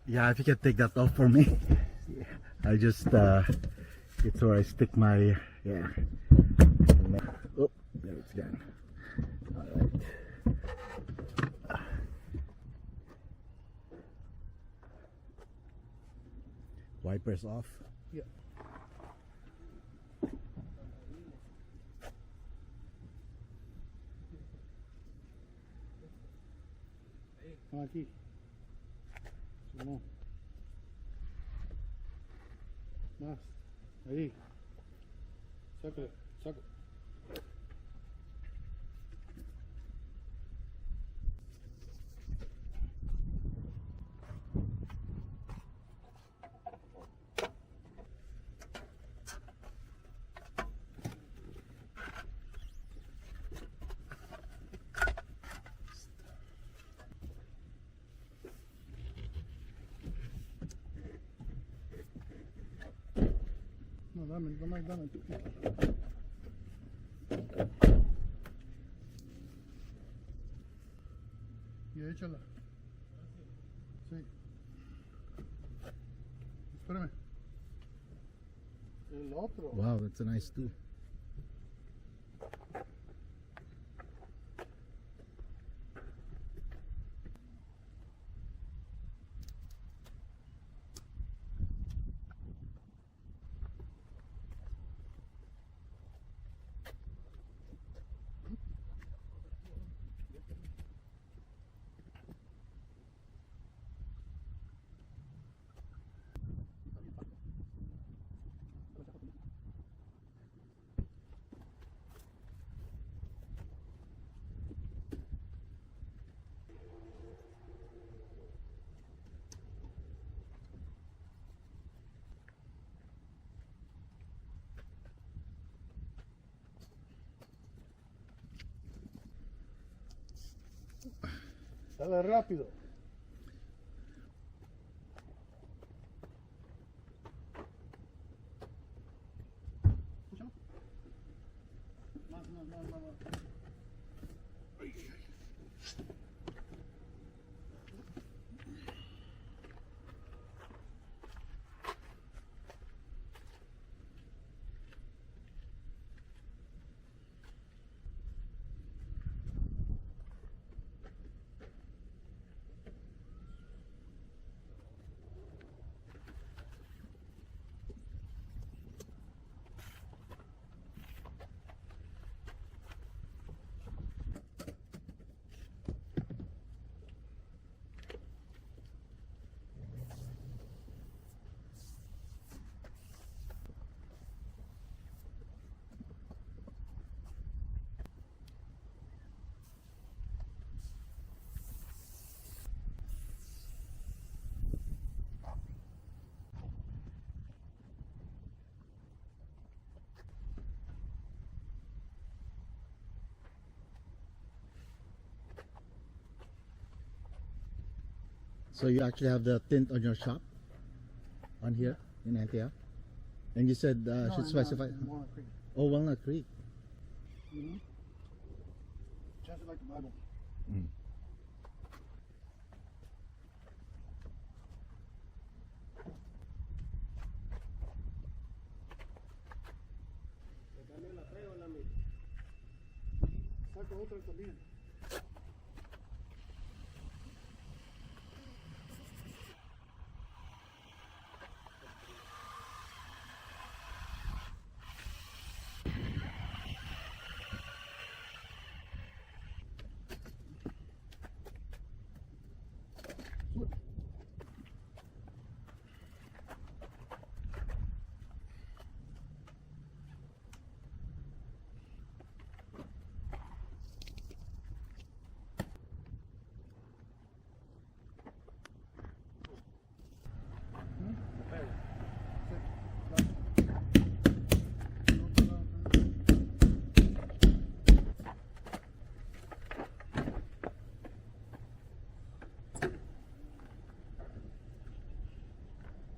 Yeah, if you can take that off for me. I just it's where I stick my oh, there it's gone. All right. Wipers off. Yeah. Aquí. No. Más. Ahí. Sácalo, sácalo. No, dame tú. Y échala. Sí. Espérame. El otro. Wow, that's a nice tool. Dale rápido. Más. So you actually have the tint on your shop on here in Antioch, and you said should specify. Walnut Creek. Oh, Walnut Creek. Mm-hmm. Just like the Bible. Mm. Saca otra también.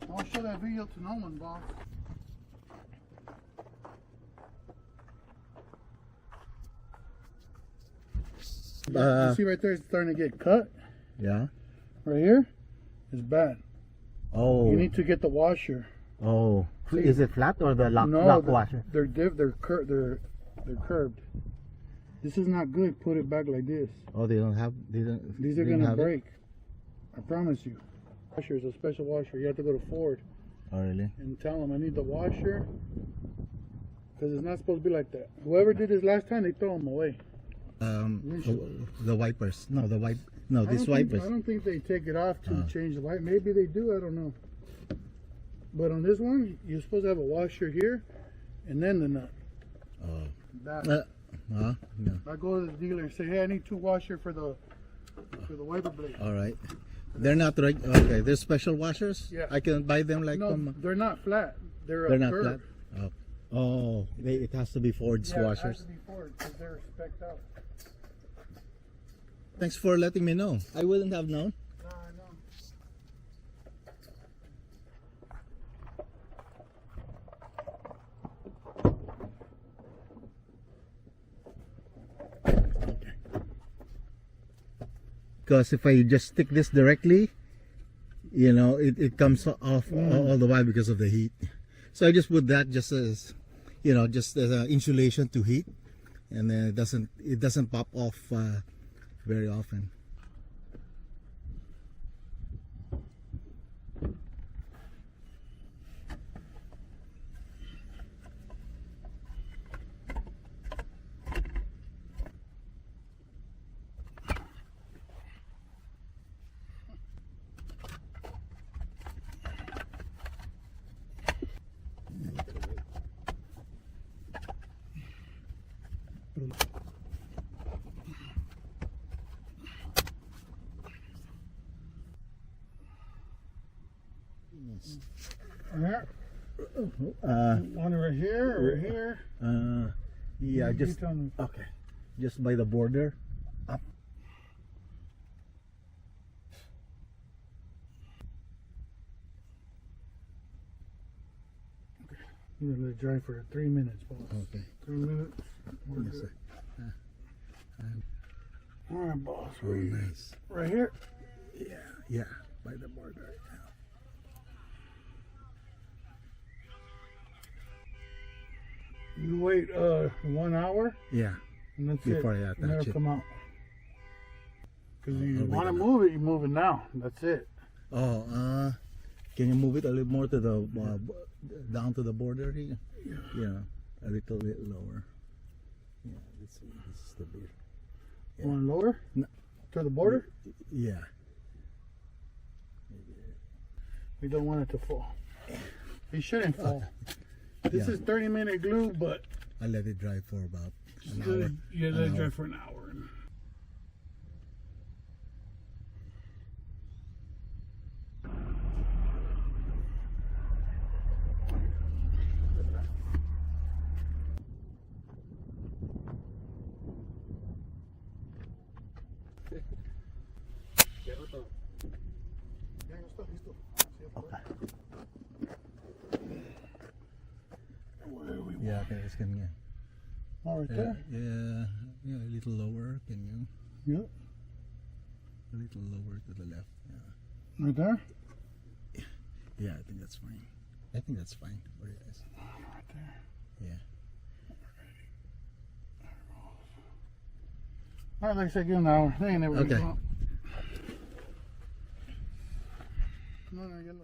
I'll show that video to no one, boss. You see right there, it's starting to get cut. Yeah. Right here is bad. Oh. You need to get the washer. Oh. Is it flat or the lock No, washer? they're curved. This is not good. Put it back like this. Oh, they don't have. These are gonna break. I promise you. Washer is a special washer. You have to go to Ford Oh, really? and tell them I need the washer because it's not supposed to be like that. Whoever did this last time, they throw them away. The wipers. No, the wipe. No, I these don't think- wipers. I don't think they take it off to change the wipe. Maybe they do. I don't know. But on this one, you're supposed to have a washer here, and then the nut. Oh. That. No. I go to the dealer and say, "Hey, I need 2 washers for the wiper blade." All right. They're not okay. They're special washers. Yeah. I can buy them like No, from. they're not flat. They're They're not flat. curved. Oh. It has to be Ford's Yeah, it washers. has to be Ford because they're spec'd out. Thanks for letting me know. I wouldn't have known. No, I know. Because if I just stick this directly, you know, it comes off all the while because of the heat. So I just put that just as, you know, just as an insulation to heat, and then it doesn't pop off very often. Yeah. One right here or here. Yeah, You just tell me. okay, just by the border. Up. You let it dry for 3 minutes, boss. Okay. 3 minutes. We're Yes, good. sir. All right, boss. Oh, nice. Right here. Yeah, by the border. You wait 1 hour, Yeah. and that's Before I it. attach You never it. come out. Because you I'll want to wait. move it, you move it now. That's it. Oh, can you move it a little more to the down to the border here? Yeah, a little bit lower. Yeah, this is the beer. Yeah. Want lower? No. To the border? Yeah. We don't want it to fall. It shouldn't fall. This Yeah. is 30-minute glue, but I let it dry for about an hour. you let it dry for an hour. Yeah, okay, it's coming in. All right there. Yeah, a little lower. Can you? Yep. A little lower to the left. Yeah. Right there. Yeah, I think that's fine. I think that's fine for you guys. Right there. Yeah. All right, like I said, give them an hour. They ain't never gonna Okay. come out. No, no, get no.